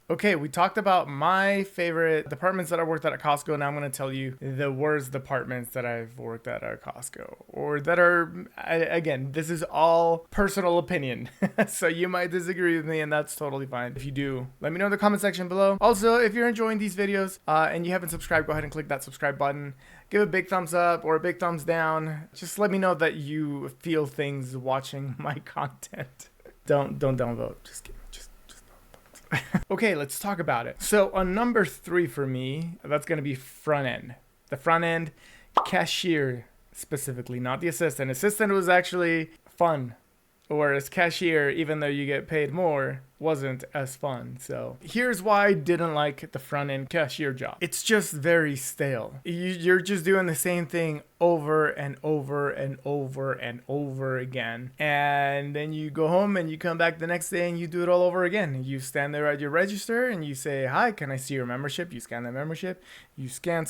Okay, we talked about my favorite departments that I worked at Costco. Now I'm going to tell you the worst departments that I've worked at Costco, or that are, again, this is all personal opinion. So you might disagree with me, and that's totally fine. If you do, let me know in the comment section below. Also, if you're enjoying these videos and you haven't subscribed, go ahead and click that subscribe button. Give a big thumbs up or a big thumbs down. Just let me know that you feel things watching my content. Don't downvote. Just kidding. Okay, let's talk about it. So on number 3 for me, that's going to be front end. The front end cashier specifically, not the assistant. Assistant was actually fun, whereas cashier, even though you get paid more, wasn't as fun. So here's why I didn't like the front end cashier job. It's just very stale. You're just doing the same thing over and over and over and over again. And then you go home and you come back the next day and you do it all over again. You stand there at your register and you say, "Hi, can I see your membership?" You scan the membership. You scan.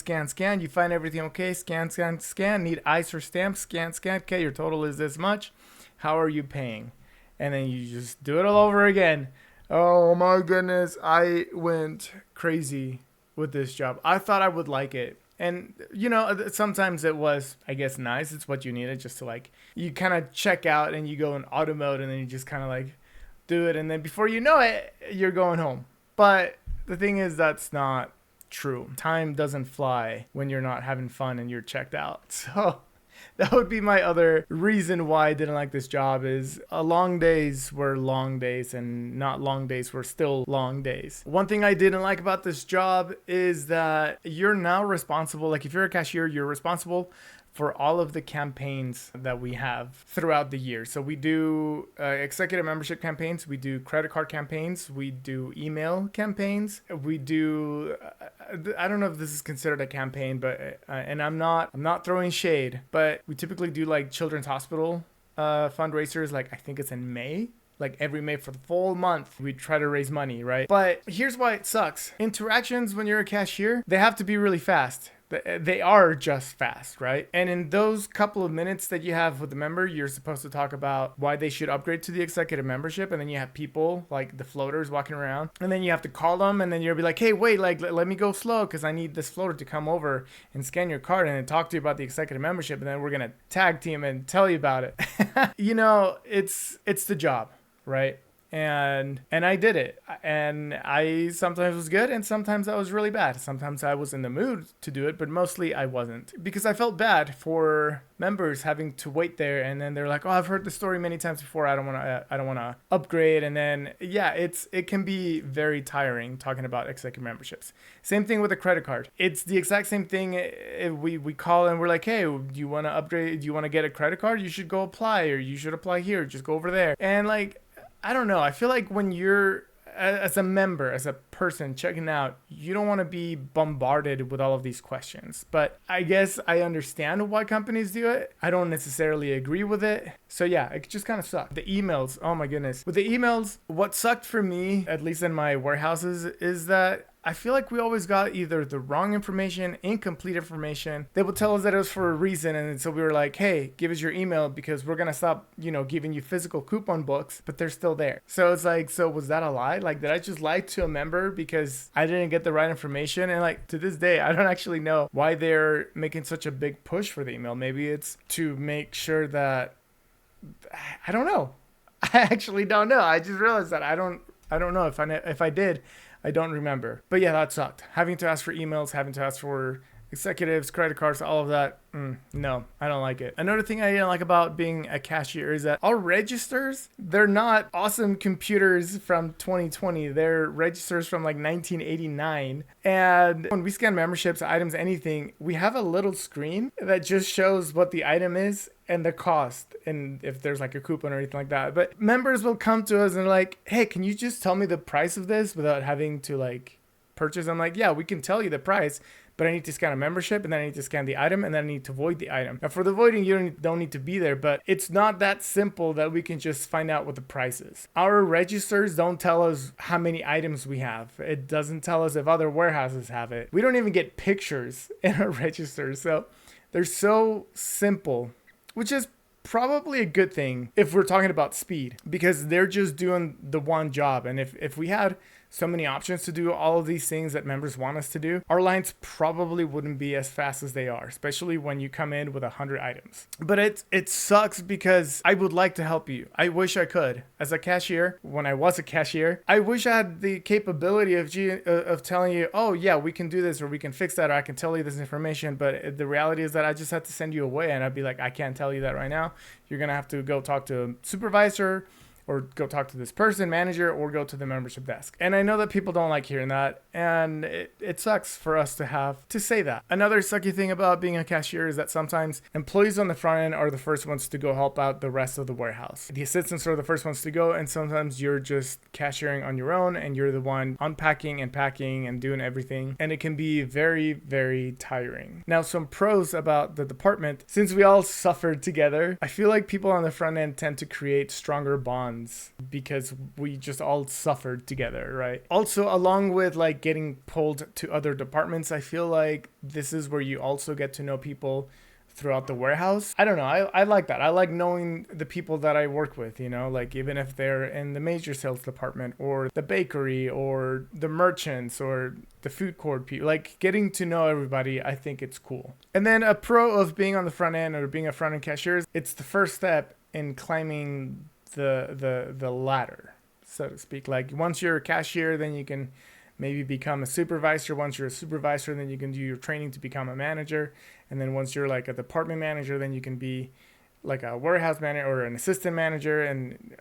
You find everything okay. Scan. Need ice or stamp. Scan. Okay, your total is this much. How are you paying? And then you just do it all over again. Oh my goodness, I went crazy with this job. I thought I would like it. And, you know, sometimes it was, I guess, nice. It's what you needed, just to like, you kind of check out and you go in auto mode and then you just kind of like do it. And then before you know it, you're going home. But the thing is, that's not true. Time doesn't fly when you're not having fun and you're checked out. So that would be my other reason why I didn't like this job, is long days were long days and not long days were still long days. One thing I didn't like about this job is that you're now responsible, like if you're a cashier, you're responsible for all of the campaigns that we have throughout the year. So we do executive membership campaigns, we do credit card campaigns, we do email campaigns, we do, I don't know if this is considered a campaign, but, and I'm not throwing shade, but we typically do like Children's Hospital fundraisers, like I think it's in May. Like every May for the full month, we try to raise money, right? But here's why it sucks. Interactions when you're a cashier, they have to be really fast. They are just fast, right? And in those couple of minutes that you have with the member, you're supposed to talk about why they should upgrade to the executive membership. And then you have people like the floaters walking around. And then you have to call them and then you'll be like, "Hey, wait, like let me go slow because I need this floater to come over and scan your card and then talk to you about the executive membership. And then we're going to tag team and tell you about it." You know, it's the job, right? And I did it, and I sometimes was good and sometimes I was really bad. Sometimes I was in the mood to do it, but mostly I wasn't, because I felt bad for members having to wait there, and then they're like, "Oh, I've heard the story many times before. I don't want to upgrade." And then yeah, it can be very tiring talking about executive memberships. Same thing with a credit card. It's the exact same thing. If we call and we're like, "Hey, do you want to upgrade? Do you want to get a credit card? You should go apply, or you should apply here. Just go over there." And like, I don't know. I feel like when you're, as a member, as a person checking out, you don't want to be bombarded with all of these questions. But I guess I understand why companies do it. I don't necessarily agree with it. So yeah, it just kind of sucked. The emails, oh my goodness. With the emails, what sucked for me, at least in my warehouses, is that I feel like we always got either the wrong information, incomplete information. They would tell us that it was for a reason. And so we were like, "Hey, give us your email because we're going to stop, giving you physical coupon books," but they're still there. So it's like, so was that a lie? Like, did I just lie to a member because I didn't get the right information? And like, to this day, I don't actually know why they're making such a big push for the email. Maybe it's to make sure that, I don't know. I actually don't know. I just realized that I don't know. If I did, I don't remember. But yeah, that sucked. Having to ask for emails, having to ask for executives, credit cards, all of that. No, I don't like it. Another thing I didn't like about being a cashier is that our registers, they're not awesome computers from 2020. They're registers from like 1989. And when we scan memberships, items, anything, we have a little screen that just shows what the item is and the cost, and if there's like a coupon or anything like that. But members will come to us and they're like, "Hey, can you just tell me the price of this without having to like purchase?" I'm like, "Yeah, we can tell you the price, but I need to scan a membership, and then I need to scan the item, and then I need to void the item." Now, for the voiding, you don't need to be there, but it's not that simple that we can just find out what the price is. Our registers don't tell us how many items we have. It doesn't tell us if other warehouses have it. We don't even get pictures in our registers. So they're so simple, which is probably a good thing if we're talking about speed, because they're just doing the one job. And if we had so many options to do all of these things that members want us to do, our lines probably wouldn't be as fast as they are, especially when you come in with 100 items. But it sucks because I would like to help you. I wish I could. As a cashier, when I was a cashier, I wish I had the capability of telling you, oh yeah, we can do this, or we can fix that, or I can tell you this information. But the reality is that I just had to send you away, and I'd be like, I can't tell you that right now. You're gonna have to go talk to a supervisor, or go talk to this person, manager, or go to the membership desk. And I know that people don't like hearing that, and it sucks for us to have to say that. Another sucky thing about being a cashier is that sometimes employees on the front end are the first ones to go help out the rest of the warehouse. The assistants are the first ones to go, and sometimes you're just cashiering on your own, and you're the one unpacking and packing and doing everything, and it can be very, very tiring. Now, some pros about the department: since we all suffered together, I feel like people on the front end tend to create stronger bonds because we just all suffered together, right? Also, along with like getting pulled to other departments, I feel like this is where you also get to know people throughout the warehouse. I don't know. I like that. I like knowing the people that I work with, you know, like even if they're in the major sales department or the bakery or the merchants or the food court people, like getting to know everybody. I think it's cool. And then a pro of being on the front end or being a front end cashier, it's the first step in climbing the ladder, so to speak. Like once you're a cashier, then you can maybe become a supervisor. Once you're a supervisor, then you can do your training to become a manager. And then once you're like a department manager, then you can be like a warehouse manager or an assistant manager. And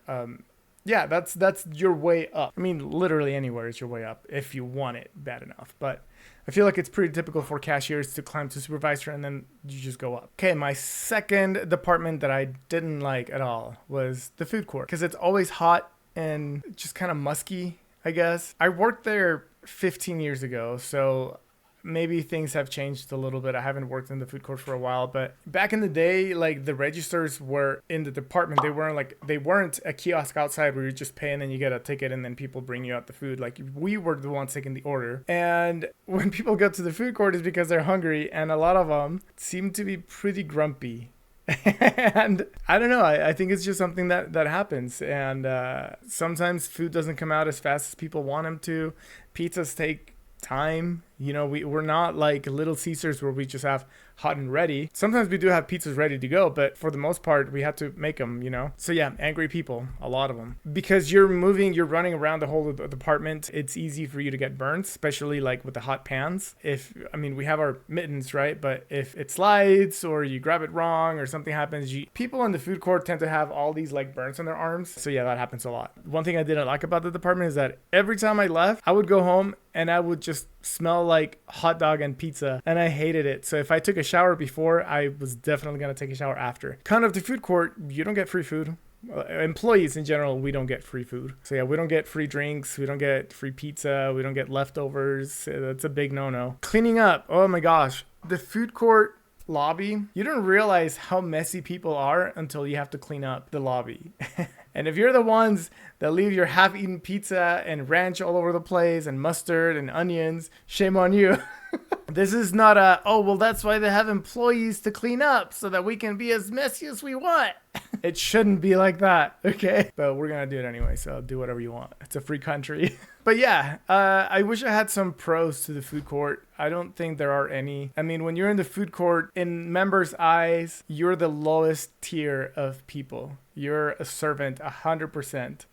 yeah, that's your way up. I mean, literally anywhere is your way up if you want it bad enough. But I feel like it's pretty typical for cashiers to climb to supervisor and then you just go up. Okay, my second department that I didn't like at all was the food court, because it's always hot and just kind of musky, I guess. I worked there 15 years ago, so maybe things have changed a little bit. I haven't worked in the food court for a while, but back in the day, like the registers were in the department. They weren't a kiosk outside where you just pay and then you get a ticket and then people bring you out the food. Like we were the ones taking the order. And when people go to the food court, it's because they're hungry, and a lot of them seem to be pretty grumpy. And I don't know, I think it's just something that happens. And sometimes food doesn't come out as fast as people want them to. Pizzas take time. You know, we're not like Little Caesars where we just have hot and ready. Sometimes we do have pizzas ready to go, but for the most part, we have to make them, you know? So yeah, angry people, a lot of them. Because you're running around the whole department, it's easy for you to get burnt, especially like with the hot pans. We have our mittens, right? But if it slides or you grab it wrong or something happens, people in the food court tend to have all these like burns on their arms. So yeah, that happens a lot. One thing I didn't like about the department is that every time I left, I would go home and I would just smell like hot dog and pizza, and I hated it. So if I took a shower before, I was definitely going to take a shower after. Kind of the food court, you don't get free food. Employees in general, we don't get free food. So yeah, we don't get free drinks, we don't get free pizza, we don't get leftovers. That's a big no-no. Cleaning up, oh my gosh. The food court lobby, you don't realize how messy people are until you have to clean up the lobby. And if you're the ones that leave your half-eaten pizza and ranch all over the place and mustard and onions, shame on you. This is not that's why they have employees to clean up so that we can be as messy as we want. It shouldn't be like that, okay? But we're gonna do it anyway, so do whatever you want. It's a free country. But yeah, I wish I had some pros to the food court. I don't think there are any. I mean, when you're in the food court, in members' eyes, you're the lowest tier of people. You're a servant, 100%.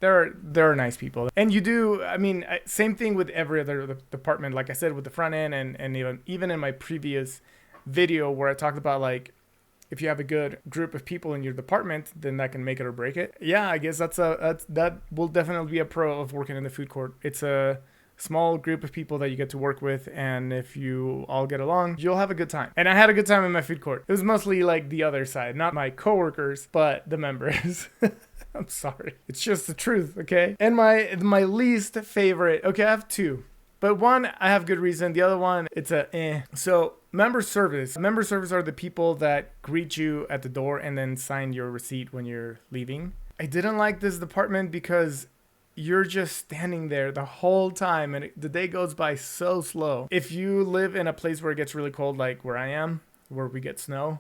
There are nice people. And you do, same thing with every other department. Like I said, with the front end and even in my previous video where I talked about like, if you have a good group of people in your department, then that can make it or break it. Yeah, I guess that will definitely be a pro of working in the food court. It's a small group of people that you get to work with, and if you all get along, you'll have a good time. And I had a good time in my food court. It was mostly like the other side, not my coworkers, but the members. I'm sorry. It's just the truth, okay? And my least favorite, okay, I have two. But one, I have good reason. The other one, it's So member service. Member service are the people that greet you at the door and then sign your receipt when you're leaving. I didn't like this department because you're just standing there the whole time and the day goes by so slow. If you live in a place where it gets really cold, like where I am, where we get snow,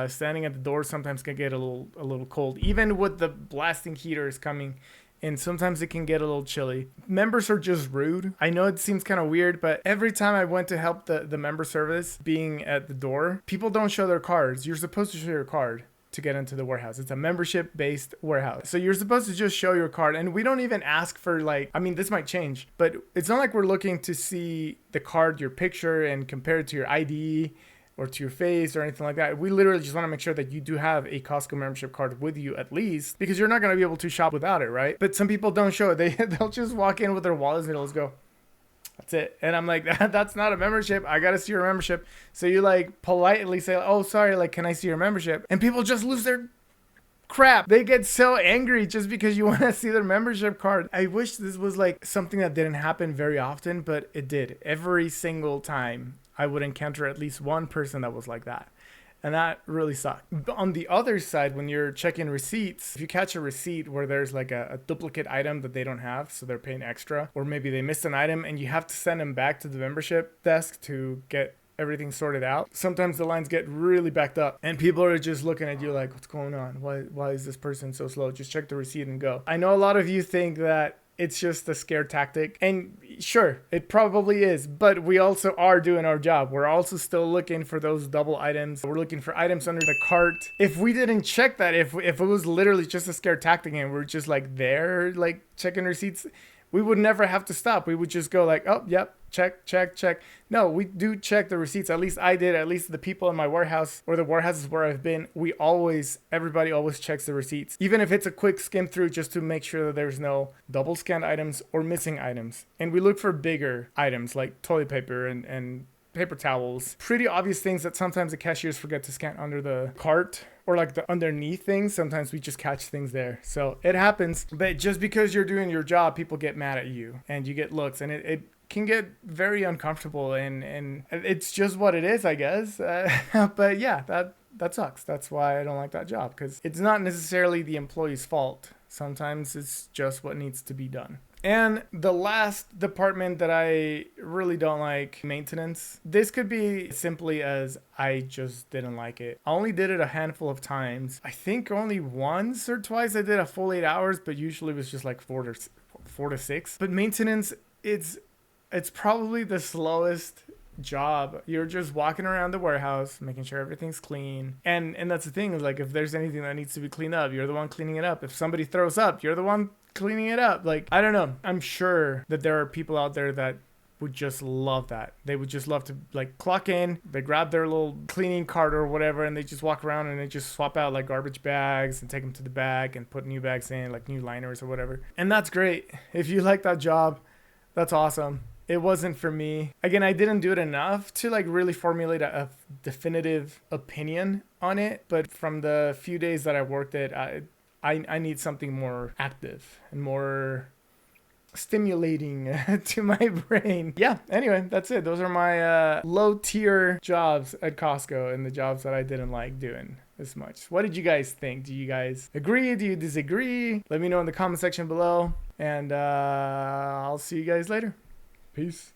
standing at the door sometimes can get a little cold. Even with the blasting heaters coming and sometimes it can get a little chilly. Members are just rude. I know it seems kind of weird, but every time I went to help the member service being at the door, people don't show their cards. You're supposed to show your card to get into the warehouse. It's a membership based warehouse. So you're supposed to just show your card, and we don't even ask for like, I mean, this might change, but it's not like we're looking to see the card, your picture, and compare it to your ID or to your face or anything like that. We literally just want to make sure that you do have a Costco membership card with you at least, because you're not going to be able to shop without it, right? But some people don't show it. They'll just walk in with their wallets and they'll just go, that's it. And I'm like, that's not a membership. I got to see your membership. So you like politely say, oh, sorry, like, can I see your membership? And people just lose their crap. They get so angry just because you want to see their membership card. I wish this was like something that didn't happen very often, but it did. Every single time I would encounter at least one person that was like that. And that really sucked. On the other side, when you're checking receipts, if you catch a receipt where there's like a duplicate item that they don't have, so they're paying extra, or maybe they missed an item and you have to send them back to the membership desk to get everything sorted out, sometimes the lines get really backed up and people are just looking at you like, what's going on? Why is this person so slow? Just check the receipt and go. I know a lot of you think that it's just a scare tactic, and sure, it probably is, but we also are doing our job. We're also still looking for those double items. We're looking for items under the cart. If we didn't check that, if it was literally just a scare tactic and we're just like there, like checking receipts, we would never have to stop. We would just go like, oh, yep, check, check, check. No, we do check the receipts. At least I did. At least the people in my warehouse or the warehouses where I've been, everybody always checks the receipts. Even if it's a quick skim through just to make sure that there's no double scanned items or missing items. And we look for bigger items like toilet paper and paper towels. Pretty obvious things that sometimes the cashiers forget to scan under the cart. Or like the underneath things, sometimes we just catch things there. So it happens, but just because you're doing your job, people get mad at you and you get looks, and it can get very uncomfortable, and it's just what it is, I guess. But yeah, that sucks. That's why I don't like that job, because it's not necessarily the employee's fault. Sometimes it's just what needs to be done. And the last department that I really don't like, maintenance. This could be simply as I just didn't like it. I only did it a handful of times. I think only once or twice I did a full 8 hours, but usually it was just like 4 to 6. But maintenance, it's probably the slowest job. You're just walking around the warehouse, making sure everything's clean. And that's the thing, like if there's anything that needs to be cleaned up, you're the one cleaning it up. If somebody throws up, you're the one cleaning it up. Like, I don't know. I'm sure that there are people out there that would just love that. They would just love to like clock in, they grab their little cleaning cart or whatever, and they just walk around and they just swap out like garbage bags and take them to the bag and put new bags in, like new liners or whatever. And that's great. If you like that job, that's awesome. It wasn't for me. Again, I didn't do it enough to like really formulate a definitive opinion on it. But from the few days that I worked it, I need something more active and more stimulating to my brain. Yeah, anyway, that's it. Those are my low tier jobs at Costco and the jobs that I didn't like doing as much. What did you guys think? Do you guys agree? Do you disagree? Let me know in the comment section below, and I'll see you guys later. Peace.